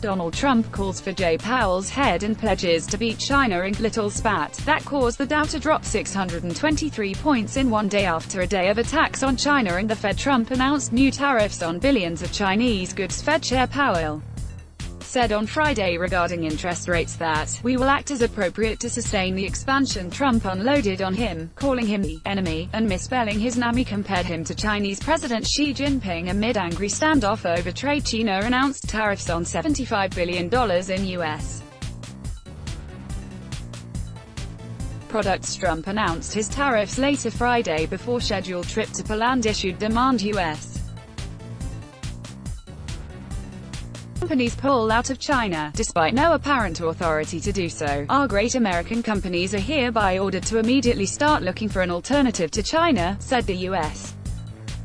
Donald Trump calls for Jay Powell's head and pledges to beat China in little spat. That caused the Dow to drop 623 points in one day after a day of attacks on China and the Fed. Trump announced new tariffs on billions of Chinese goods. Fed Chair Powell said on Friday regarding interest rates that, "We will act as appropriate to sustain the expansion." Trump unloaded on him, calling him the enemy, and misspelling his name. He compared him to Chinese President Xi Jinping amid angry standoff over trade. China announced tariffs on $75 billion in U.S. products. Trump announced his tariffs later Friday before scheduled trip to Poland issued demand U.S. companies pull out of China, despite no apparent authority to do so. Our great American companies are hereby ordered to immediately start looking for an alternative to China, said the U.S.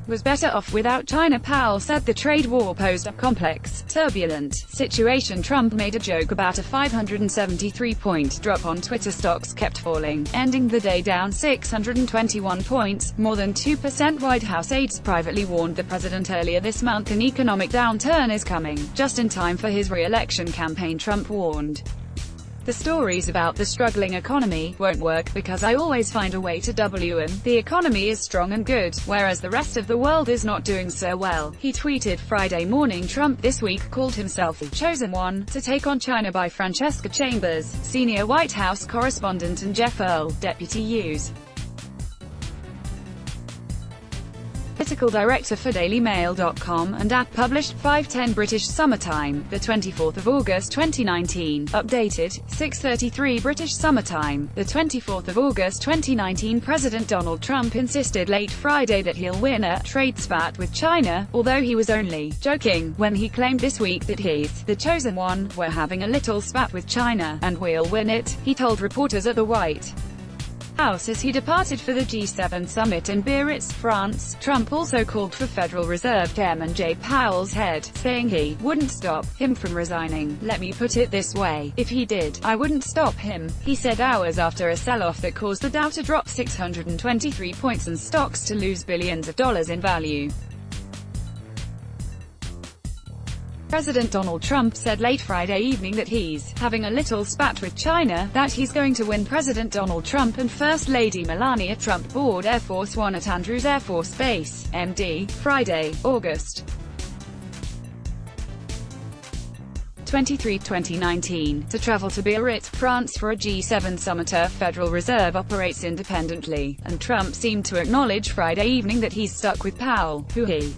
was better off without China. Powell said the trade war posed a complex, turbulent situation. Trump made a joke about a 573-point drop on Twitter. Stocks kept falling, ending the day down 621 points, more than 2%. White House aides privately warned the president earlier this month an economic downturn is coming, just in time for his re-election campaign. Trump warned, "The stories about the struggling economy won't work because I always find a way to win. The economy is strong and good, whereas the rest of the world is not doing so well." He tweeted Friday morning. Trump this week called himself the chosen one to take on China by Francesca Chambers, senior White House correspondent, and Jeff Earl, deputy U.S. political director for DailyMail.com and app. Published 5:10 British Summertime, the 24th of August 2019. Updated 6:33 British Summertime, the 24th of August 2019. President Donald Trump insisted late Friday that he'll win a trade spat with China, although he was only joking when he claimed this week that he's the chosen one. "We're having a little spat with China, and we'll win it," he told reporters at the White House as he departed for the G7 summit in Biarritz, France. Trump also called for Federal Reserve Chairman Jay Powell's head, saying he wouldn't stop him from resigning. "Let me put it this way, if he did, I wouldn't stop him," he said hours after a sell-off that caused the Dow to drop 623 points and stocks to lose billions of dollars in value. President Donald Trump said late Friday evening that he's having a little spat with China, that he's going to win. President Donald Trump and First Lady Melania Trump board Air Force One at Andrews Air Force Base, MD, Friday, August 23, 2019, to travel to Biarritz, France for a G7 summit. Federal Reserve operates independently, and Trump seemed to acknowledge Friday evening that he's stuck with Powell, who he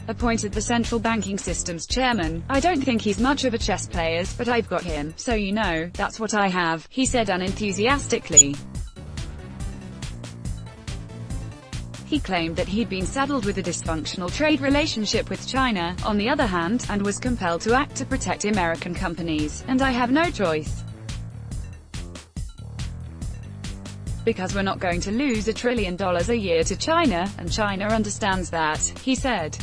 appointed the central banking system's chairman. "I don't think he's much of a chess player, but I've got him, so you know, that's what I have," he said unenthusiastically. He claimed that he'd been saddled with a dysfunctional trade relationship with China, on the other hand, and was compelled to act to protect American companies, "and I have no choice. Because we're not going to lose $1 trillion a year to China, and China understands that," he said.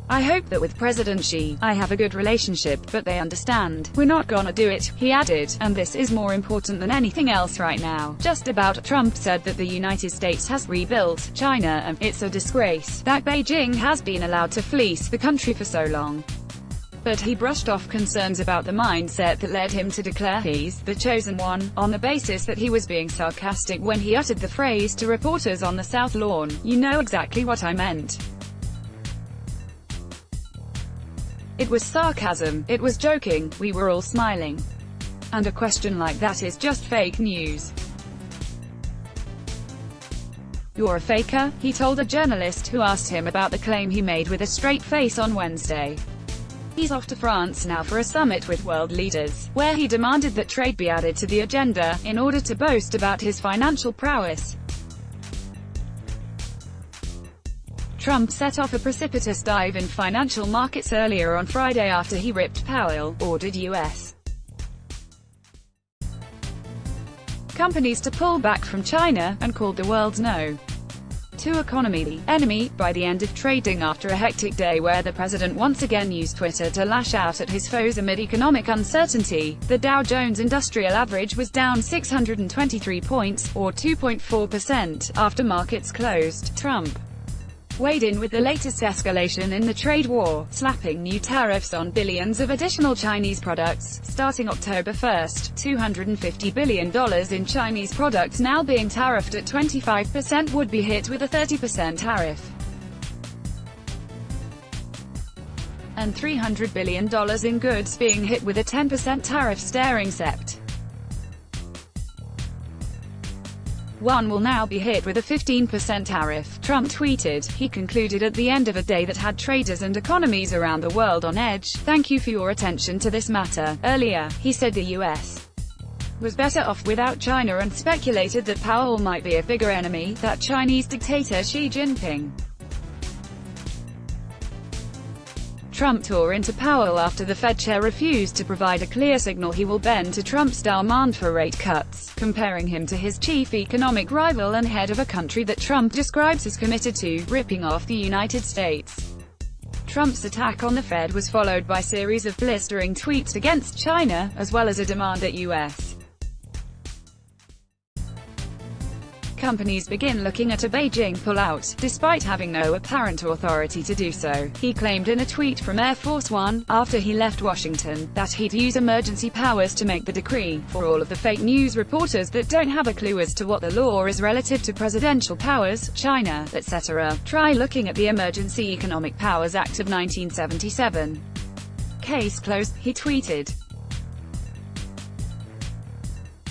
"I hope that with President Xi, I have a good relationship, but they understand. We're not gonna do it," he added, "and this is more important than anything else right now." Just about. Trump said that the United States has rebuilt China, and "it's a disgrace that Beijing has been allowed to fleece the country for so long." But he brushed off concerns about the mindset that led him to declare he's the chosen one, on the basis that he was being sarcastic when he uttered the phrase to reporters on the South Lawn, "You know exactly what I meant. It was sarcasm, it was joking, we were all smiling. And a question like that is just fake news. You're a faker," he told a journalist who asked him about the claim he made with a straight face on Wednesday. He's off to France now for a summit with world leaders, where he demanded that trade be added to the agenda, in order to boast about his financial prowess. Trump set off a precipitous dive in financial markets earlier on Friday after he ripped Powell, ordered U.S. companies to pull back from China, and called the world's no to economy the enemy. By the end of trading after a hectic day where the president once again used Twitter to lash out at his foes amid economic uncertainty, the Dow Jones Industrial Average was down 623 points, or 2.4%, after markets closed. Trump weighed in with the latest escalation in the trade war, slapping new tariffs on billions of additional Chinese products. Starting October 1, $250 billion in Chinese products now being tariffed at 25% would be hit with a 30% tariff, and $300 billion in goods being hit with a 10% tariff, staring sept. One will now be hit with a 15% tariff, Trump tweeted. He concluded at the end of a day that had traders and economies around the world on edge. Thank you for your attention to this matter. Earlier, he said the U.S. was better off without China and speculated that Powell might be a bigger enemy, that Chinese dictator Xi Jinping. Trump tore into Powell after the Fed chair refused to provide a clear signal he will bend to Trump's demand for rate cuts, comparing him to his chief economic rival and head of a country that Trump describes as committed to ripping off the United States. Trump's attack on the Fed was followed by a series of blistering tweets against China, as well as a demand that U.S. companies begin looking at a Beijing pullout, despite having no apparent authority to do so. He claimed in a tweet from Air Force One, after he left Washington, that he'd use emergency powers to make the decree. For all of the fake news reporters that don't have a clue as to what the law is relative to presidential powers, China, etc., try looking at the Emergency Economic Powers Act of 1977. Case closed, he tweeted.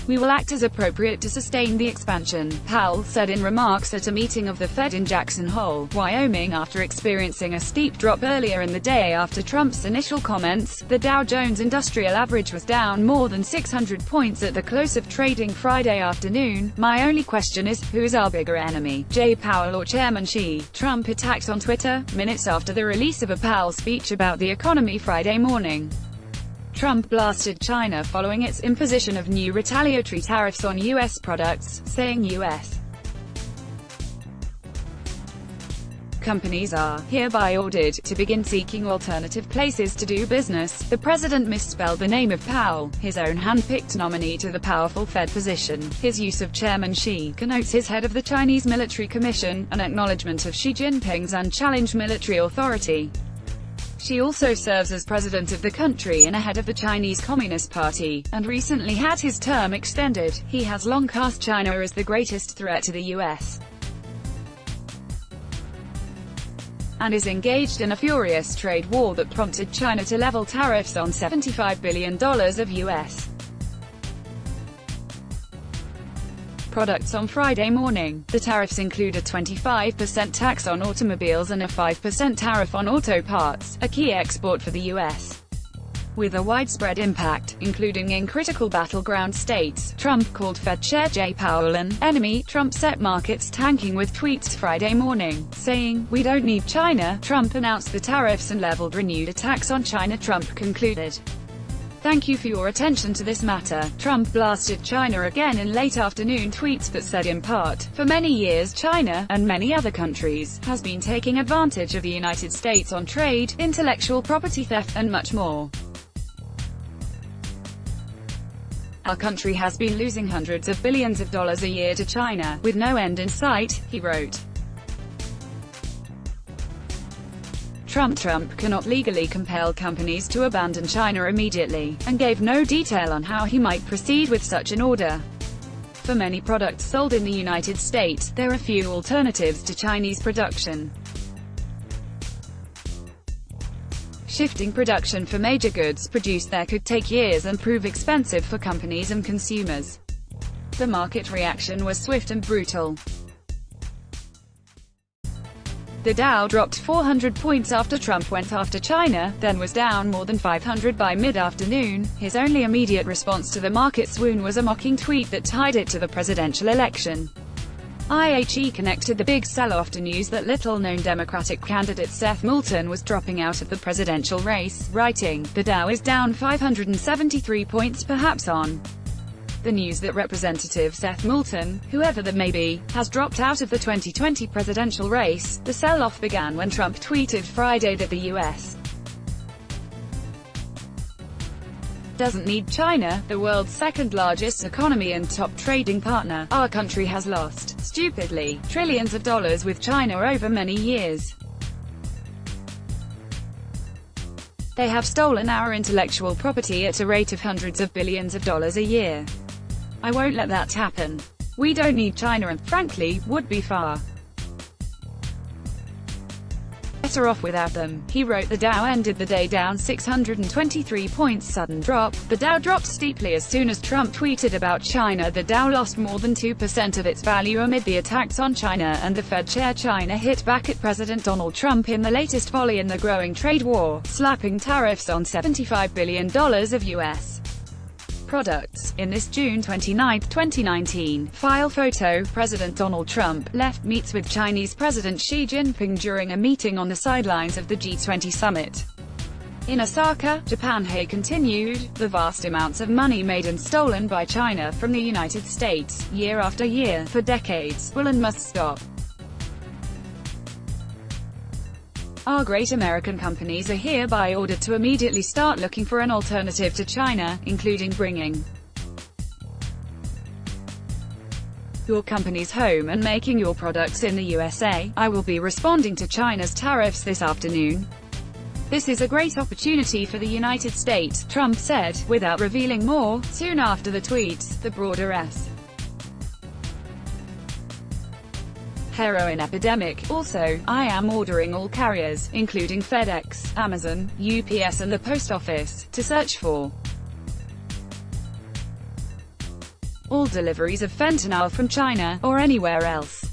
We will act as appropriate to sustain the expansion, Powell said in remarks at a meeting of the Fed in Jackson Hole, Wyoming. After experiencing a steep drop earlier in the day after Trump's initial comments, the Dow Jones Industrial Average was down more than 600 points at the close of trading Friday afternoon. My only question is, who is our bigger enemy, Jay Powell or Chairman Xi? Trump attacked on Twitter, minutes after the release of a Powell speech about the economy Friday morning. Trump blasted China following its imposition of new retaliatory tariffs on U.S. products, saying U.S. companies are hereby ordered to begin seeking alternative places to do business. The president misspelled the name of Powell, his own hand-picked nominee to the powerful Fed position. His use of Chairman Xi connotes his head of the Chinese Military Commission, an acknowledgement of Xi Jinping's unchallenged military authority. She also serves as president of the country and a head of the Chinese Communist Party, and recently had his term extended. He has long cast China as the greatest threat to the U.S. and is engaged in a furious trade war that prompted China to level tariffs on $75 billion of U.S. products on Friday morning. The tariffs include a 25% tax on automobiles and a 5% tariff on auto parts, a key export for the U.S. with a widespread impact, including in critical battleground states. Trump called Fed Chair Jay Powell an enemy. Trump set markets tanking with tweets Friday morning, saying, "We don't need China." Trump announced the tariffs and leveled renewed attacks on China. Trump concluded, "Thank you for your attention to this matter." Trump blasted China again in late afternoon tweets that said in part, "For many years China, and many other countries, has been taking advantage of the United States on trade, intellectual property theft, and much more. Our country has been losing hundreds of billions of dollars a year to China, with no end in sight," he wrote. Trump cannot legally compel companies to abandon China immediately, and gave no detail on how he might proceed with such an order. For many products sold in the United States, there are few alternatives to Chinese production. Shifting production for major goods produced there could take years and prove expensive for companies and consumers. The market reaction was swift and brutal. The Dow dropped 400 points after Trump went after China, then was down more than 500 by mid-afternoon. His only immediate response to the market swoon was a mocking tweet that tied it to the presidential election. IHE connected the big sell-off to news that little-known Democratic candidate Seth Moulton was dropping out of the presidential race, writing, "The Dow is down 573 points, perhaps on the news that Representative Seth Moulton, whoever that may be, has dropped out of the 2020 presidential race." The sell-off began when Trump tweeted Friday that the U.S. doesn't need China, the world's second-largest economy and top trading partner. Our country has lost, stupidly, trillions of dollars with China over many years. They have stolen our intellectual property at a rate of hundreds of billions of dollars a year. I won't let that happen. We don't need China and, frankly, would be far better off without them. He wrote the Dow ended the day down 623 points. Sudden drop. The Dow dropped steeply as soon as Trump tweeted about China. The Dow lost more than 2% of its value amid the attacks on China and the Fed chair. China hit back at President Donald Trump in the latest volley in the growing trade war, slapping tariffs on $75 billion of U.S. products. In this June 29, 2019, file photo, President Donald Trump left meets with Chinese President Xi Jinping during a meeting on the sidelines of the G20 summit in Osaka, Japan. He continued, the vast amounts of money made and stolen by China from the United States, year after year, for decades, will and must stop. Our great American companies are hereby ordered to immediately start looking for an alternative to China, including bringing your companies home and making your products in the USA. I will be responding to China's tariffs this afternoon. This is a great opportunity for the United States, Trump said, without revealing more. Soon after the tweets, the broader heroin epidemic. Also, I am ordering all carriers, including FedEx, Amazon, UPS and the Post Office, to search for all deliveries of fentanyl from China, or anywhere else.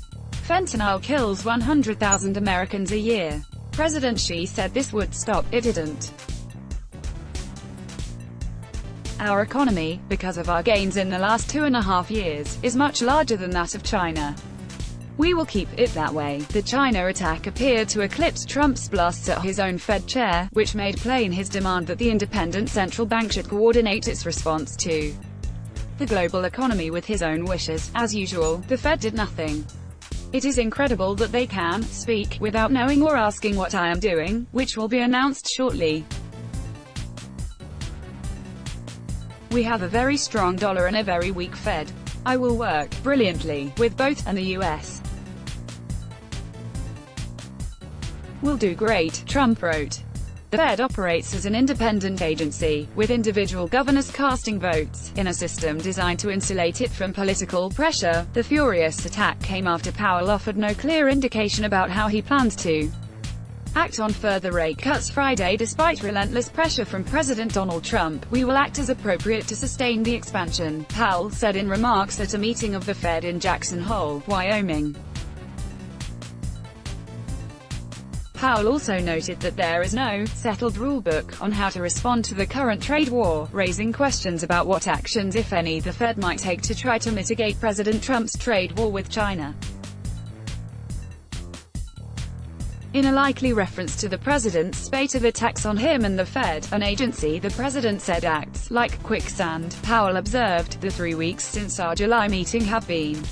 Fentanyl kills 100,000 Americans a year. President Xi said this would stop. It didn't. Our economy, because of our gains in the last 2.5 years, is much larger than that of China. We will keep it that way. The China attack appeared to eclipse Trump's blasts at his own Fed chair, which made plain his demand that the independent central bank should coordinate its response to the global economy with his own wishes. As usual, the Fed did nothing. It is incredible that they can speak without knowing or asking what I am doing, which will be announced shortly. We have a very strong dollar and a very weak Fed. I will work brilliantly with both, and the U.S. will do great, Trump wrote. The Fed operates as an independent agency, with individual governors casting votes, in a system designed to insulate it from political pressure. The furious attack came after Powell offered no clear indication about how he plans to act on further rate cuts Friday. Despite relentless pressure from President Donald Trump, we will act as appropriate to sustain the expansion, Powell said in remarks at a meeting of the Fed in Jackson Hole, Wyoming. Powell also noted that there is no settled rulebook on how to respond to the current trade war, raising questions about what actions, if any, the Fed might take to try to mitigate President Trump's trade war with China. In a likely reference to the president's spate of attacks on him and the Fed, an agency the president said acts like quicksand, Powell observed, the 3 weeks since our July meeting have been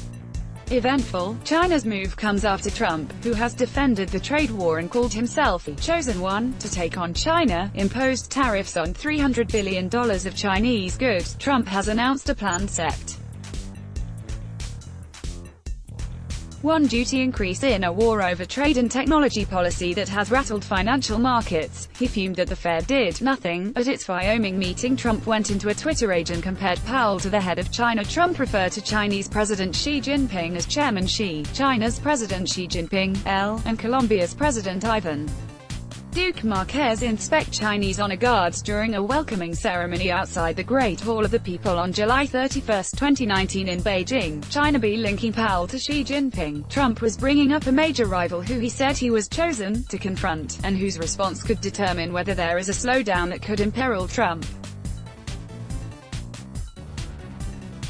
eventful. China's move comes after Trump, who has defended the trade war and called himself the chosen one to take on China, imposed tariffs on $300 billion of Chinese goods. Trump has announced a planned Sept. 1 duty increase in a war over trade and technology policy that has rattled financial markets. He fumed that the Fed did nothing. At its Wyoming meeting, Trump went into a Twitter age and compared Powell to the head of China. Trump referred to Chinese President Xi Jinping as Chairman Xi, China's President Xi Jinping, L, and Colombia's President Ivan Duque Marquez inspect Chinese honor guards during a welcoming ceremony outside the Great Hall of the People on July 31, 2019 in Beijing. China be linking Powell to Xi Jinping. Trump was bringing up a major rival who he said he was chosen to confront, and whose response could determine whether there is a slowdown that could imperil Trump.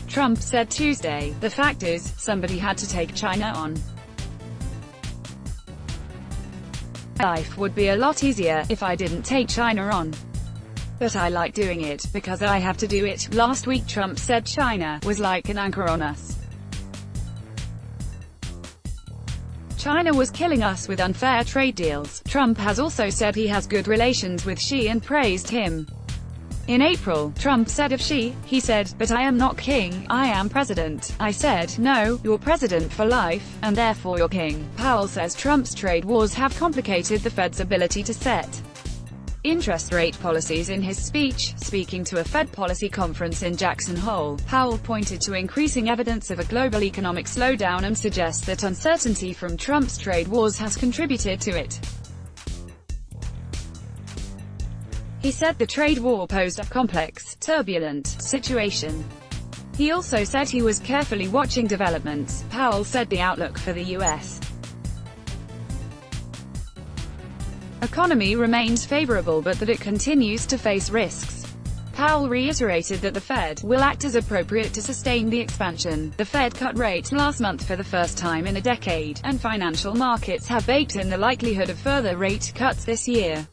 Trump said Tuesday, "The fact is, somebody had to take China on. Life would be a lot easier if I didn't take China on. But I like doing it, because I have to do it." Last week Trump said China was like an anchor on us. China was killing us with unfair trade deals. Trump has also said he has good relations with Xi and praised him In April, Trump said of Xi, he said, "But I am not king, I am president." I said, "No, you're president for life, and therefore you're king." Powell says Trump's trade wars have complicated the Fed's ability to set interest rate policies. In his speech, speaking to a Fed policy conference in Jackson Hole, Powell pointed to increasing evidence of a global economic slowdown and suggests that uncertainty from Trump's trade wars has contributed to it. He said the trade war posed a complex, turbulent situation. He also said he was carefully watching developments. Powell said the outlook for the U.S. economy remains favorable but that it continues to face risks. Powell reiterated that the Fed will act as appropriate to sustain the expansion. The Fed cut rates last month for the first time in a decade, and financial markets have baked in the likelihood of further rate cuts this year,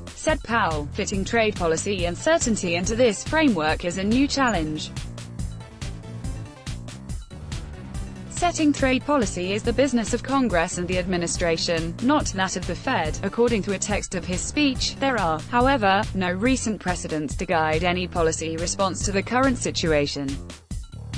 said Powell. Fitting trade policy uncertainty into this framework is a new challenge. Setting trade policy is the business of Congress and the administration, not that of the Fed. According to a text of his speech, there are, however, no recent precedents to guide any policy response to the current situation.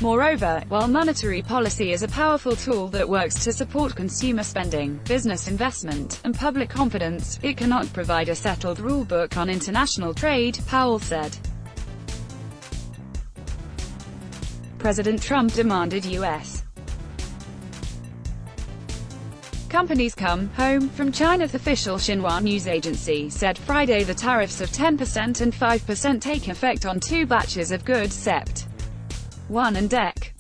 Moreover, while monetary policy is a powerful tool that works to support consumer spending, business investment, and public confidence, it cannot provide a settled rulebook on international trade, Powell said. President Trump demanded U.S. companies come home from China. The official Xinhua news agency said Friday the tariffs of 10% and 5% take effect on two batches of goods SEPT 1 and DEC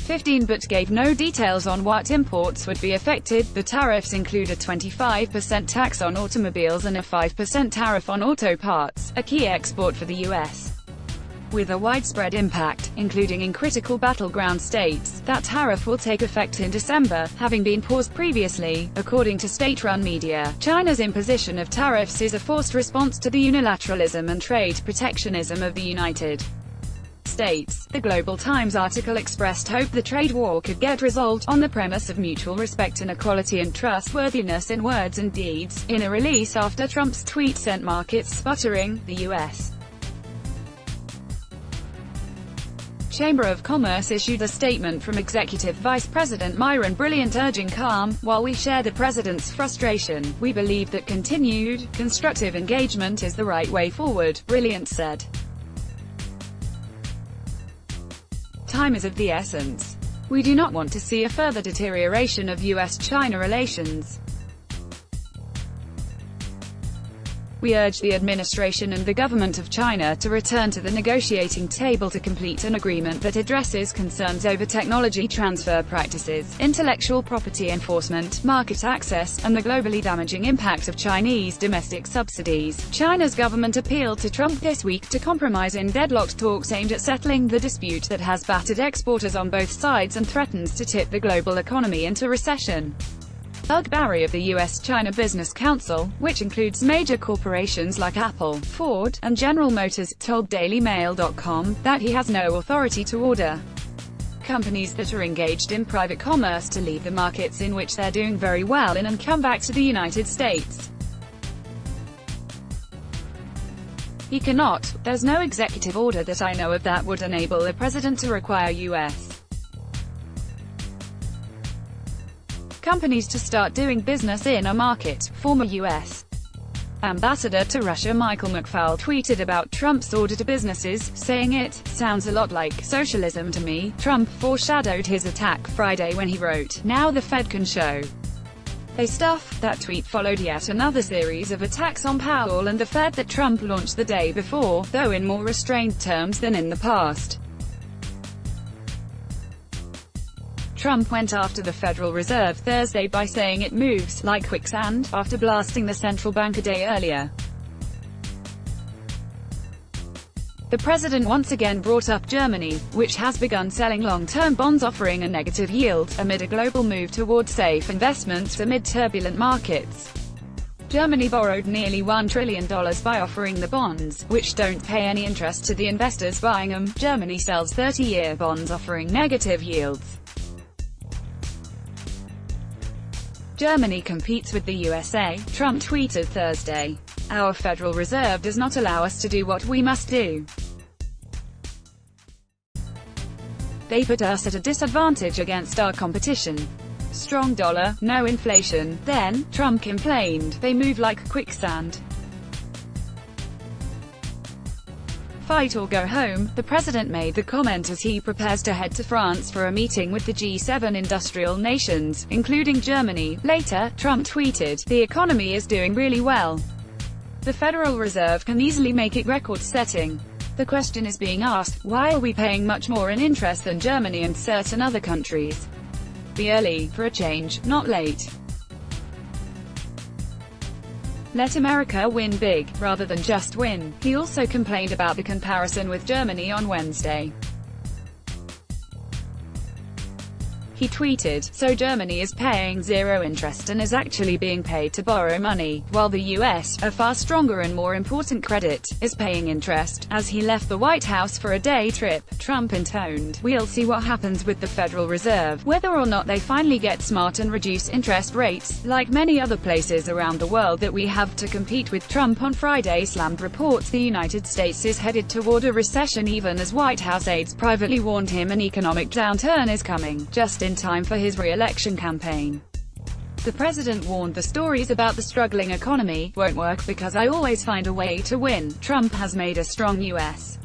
15 but gave no details on what imports would be affected. The tariffs include a 25% tax on automobiles and a 5% tariff on auto parts, a key export for the U.S. With a widespread impact, including in critical battleground states. That tariff will take effect in December, having been paused previously, according to state-run media. China's imposition of tariffs is a forced response to the unilateralism and trade protectionism of the United States. The Global Times article expressed hope the trade war could get resolved, on the premise of mutual respect and equality and trustworthiness in words and deeds. In a release after Trump's tweet sent markets sputtering, the U.S. Chamber of Commerce issued a statement from Executive Vice President Myron Brilliant urging calm. While we share the President's frustration, we believe that continued, constructive engagement is the right way forward, Brilliant said. Time is of the essence. We do not want to see a further deterioration of U.S.-China relations. We urge the administration and the government of China to return to the negotiating table to complete an agreement that addresses concerns over technology transfer practices, intellectual property enforcement, market access, and the globally damaging impact of Chinese domestic subsidies. China's government appealed to Trump this week to compromise in deadlocked talks aimed at settling the dispute that has battered exporters on both sides and threatens to tip the global economy into recession. Doug Barry of the U.S.-China Business Council, which includes major corporations like Apple, Ford, and General Motors, told DailyMail.com that he has no authority to order companies that are engaged in private commerce to leave the markets in which they're doing very well in and come back to the United States. He cannot. There's no executive order that I know of that would enable the president to require U.S. companies to start doing business in a market. Former U.S. Ambassador to Russia Michael McFaul tweeted about Trump's order to businesses, saying it sounds a lot like socialism to me. Trump foreshadowed his attack Friday when he wrote, "Now the Fed can show they stuff." That tweet followed yet another series of attacks on Powell and the Fed that Trump launched the day before, though in more restrained terms than in the past. Trump went after the Federal Reserve Thursday by saying it moves like quicksand, after blasting the central bank a day earlier. The president once again brought up Germany, which has begun selling long-term bonds offering a negative yield, amid a global move toward safe investments amid turbulent markets. Germany borrowed nearly $1 trillion by offering the bonds, which don't pay any interest to the investors buying them. Germany sells 30-year bonds offering negative yields. Germany competes with the USA, Trump tweeted Thursday. Our Federal Reserve does not allow us to do what we must do. They put us at a disadvantage against our competition. Strong dollar, no inflation. Then, Trump complained, they move like quicksand. Fight or go home, the president made the comment as he prepares to head to France for a meeting with the G7 industrial nations, including Germany. Later, Trump tweeted, the economy is doing really well. The Federal Reserve can easily make it record-setting. The question is being asked, why are we paying much more in interest than Germany and certain other countries? Be early, for a change, not late. Let America win big, rather than just win. He also complained about the comparison with Germany on Wednesday. He tweeted, so Germany is paying zero interest and is actually being paid to borrow money, while the US, a far stronger and more important credit, is paying interest. As he left the White House for a day trip, Trump intoned, we'll see what happens with the Federal Reserve, whether or not they finally get smart and reduce interest rates. Like many other places around the world that we have to compete with, Trump on Friday slammed reports the United States is headed toward a recession, even as White House aides privately warned him an economic downturn is coming, just in time for his re-election campaign. The president warned the stories about the struggling economy won't work because I always find a way to win. Trump has made a strong U.S.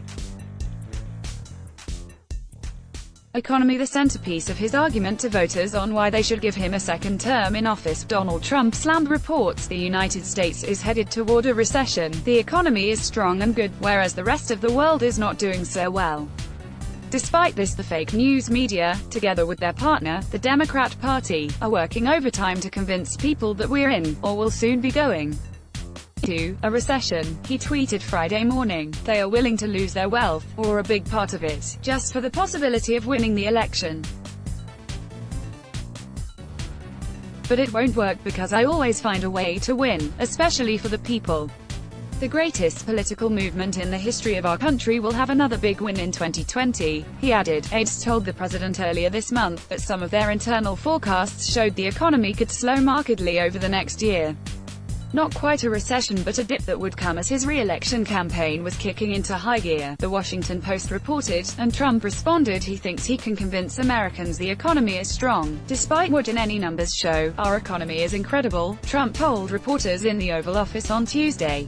economy the centerpiece of his argument to voters on why they should give him a second term in office. Donald Trump slammed reports the United States is headed toward a recession. The economy is strong and good, whereas the rest of the world is not doing so well. Despite this, the fake news media, together with their partner, the Democrat Party, are working overtime to convince people that we're in, or will soon be going, to a recession. He tweeted Friday morning, they are willing to lose their wealth, or a big part of it, just for the possibility of winning the election. But it won't work because I always find a way to win, especially for the people. The greatest political movement in the history of our country will have another big win in 2020, he added. Aides told the president earlier this month that some of their internal forecasts showed the economy could slow markedly over the next year. Not quite a recession, but a dip that would come as his re-election campaign was kicking into high gear, the Washington Post reported, and Trump responded he thinks he can convince Americans the economy is strong. Despite what any numbers show, our economy is incredible, Trump told reporters in the Oval Office on Tuesday.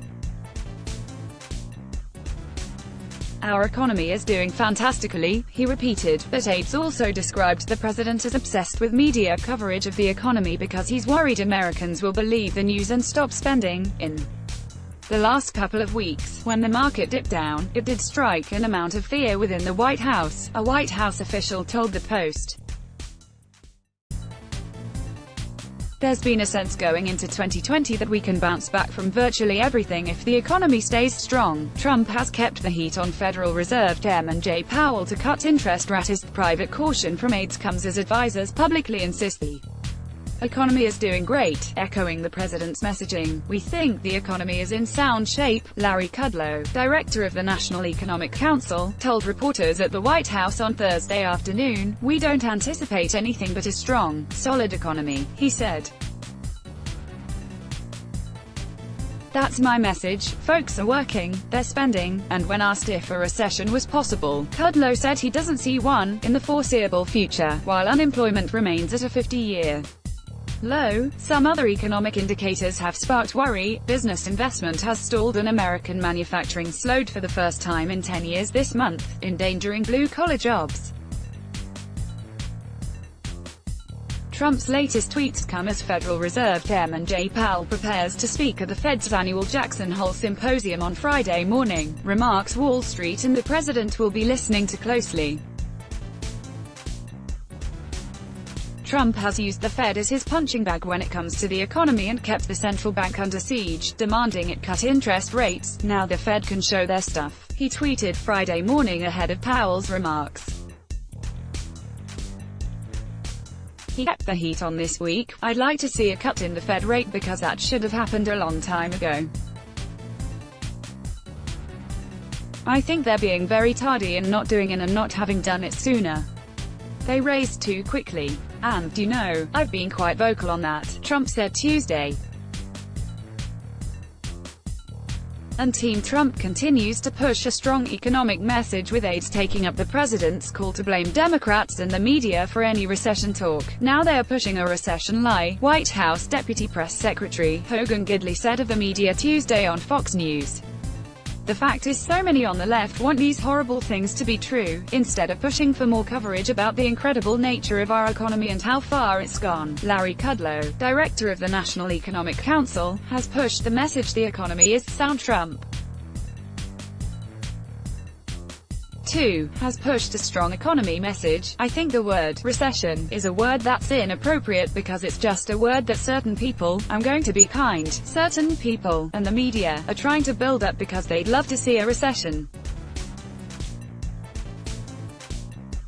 Our economy is doing fantastically, he repeated, but aides also described the president as obsessed with media coverage of the economy because he's worried Americans will believe the news and stop spending. In the last couple of weeks, when the market dipped down, it did strike an amount of fear within the White House, a White House official told the Post. There's been a sense going into 2020 that we can bounce back from virtually everything if the economy stays strong. Trump has kept the heat on Federal Reserve Chairman Jay Powell to cut interest rates. Private caution from aides comes as advisors publicly insist the economy is doing great, echoing the president's messaging. We think the economy is in sound shape, Larry Kudlow, director of the National Economic Council, told reporters at the White House on Thursday afternoon. We don't anticipate anything but a strong, solid economy, he said. That's my message. Folks are working, they're spending, and when asked if a recession was possible, Kudlow said he doesn't see one in the foreseeable future, while unemployment remains at a 50-year low. Some other economic indicators have sparked worry. Business investment has stalled and American manufacturing slowed for the first time in 10 years this month, endangering blue-collar jobs. Trump's latest tweets come as Federal Reserve Chairman Jay Powell prepares to speak at the Fed's annual Jackson Hole Symposium on Friday morning. Remarks Wall Street and the president will be listening to closely. Trump has used the Fed as his punching bag when it comes to the economy and kept the central bank under siege, demanding it cut interest rates. Now the Fed can show their stuff, he tweeted Friday morning ahead of Powell's remarks. He kept the heat on this week. I'd like to see a cut in the Fed rate because that should have happened a long time ago. I think they're being very tardy in not doing it and not having done it sooner. They raised too quickly. And, you know, I've been quite vocal on that, Trump said Tuesday. And Team Trump continues to push a strong economic message, with aides taking up the president's call to blame Democrats and the media for any recession talk. Now they are pushing a recession lie, White House Deputy Press Secretary Hogan Gidley said of the media Tuesday on Fox News. The fact is, so many on the left want these horrible things to be true, instead of pushing for more coverage about the incredible nature of our economy and how far it's gone. Larry Kudlow, director of the National Economic Council, has pushed the message the economy is sound. Trump, too, has pushed a strong economy message. I think the word recession is a word that's inappropriate because it's just a word that certain people, I'm going to be kind, certain people, and the media, are trying to build up because they'd love to see a recession.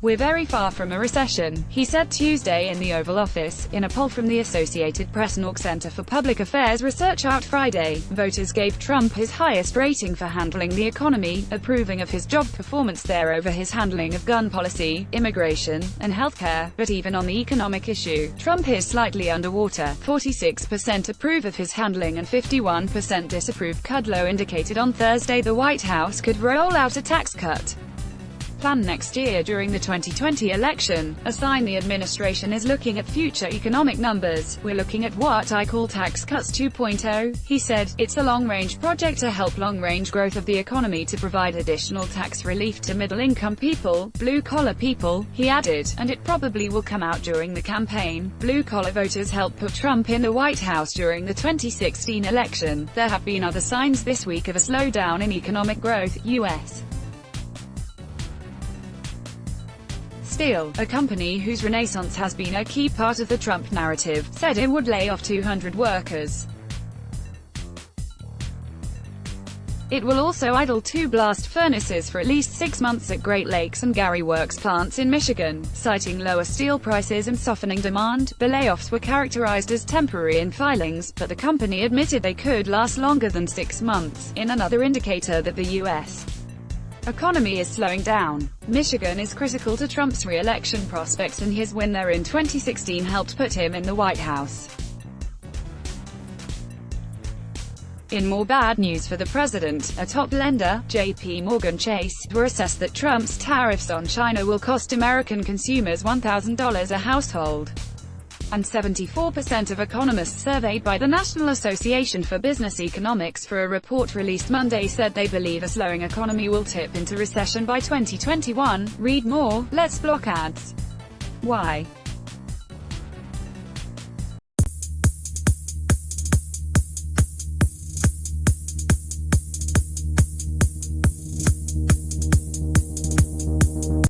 We're very far from a recession, he said Tuesday in the Oval Office. In a poll from the Associated Press and Center for Public Affairs research out Friday, voters gave Trump his highest rating for handling the economy, approving of his job performance there over his handling of gun policy, immigration, and healthcare. But even on the economic issue, Trump is slightly underwater. 46% approve of his handling and 51% disapprove. Kudlow indicated on Thursday the White House could roll out a tax cut plan next year during the 2020 election, a sign the administration is looking at future economic numbers. We're looking at what I call tax cuts 2.0, he said. It's a long-range project to help long-range growth of the economy, to provide additional tax relief to middle-income people, blue-collar people, he added, and it probably will come out during the campaign. Blue-collar voters helped put Trump in the White House during the 2016 election. There have been other signs this week of a slowdown in economic growth. U.S. Steel, a company whose renaissance has been a key part of the Trump narrative, said it would lay off 200 workers. It will also idle 2 blast furnaces for at least 6 months at Great Lakes and Gary Works plants in Michigan, citing lower steel prices and softening demand. The layoffs were characterized as temporary in filings, but the company admitted they could last longer than 6 months, in another indicator that the U.S. economy is slowing down. Michigan is critical to Trump's re-election prospects, and his win there in 2016 helped put him in the White House. In more bad news for the president, a top lender, JP Chase, were assessed that Trump's tariffs on China will cost American consumers $1,000 a household. And 74% of economists surveyed by the National Association for Business Economics for a report released Monday said they believe a slowing economy will tip into recession by 2021. Read more. Let's block ads. Why?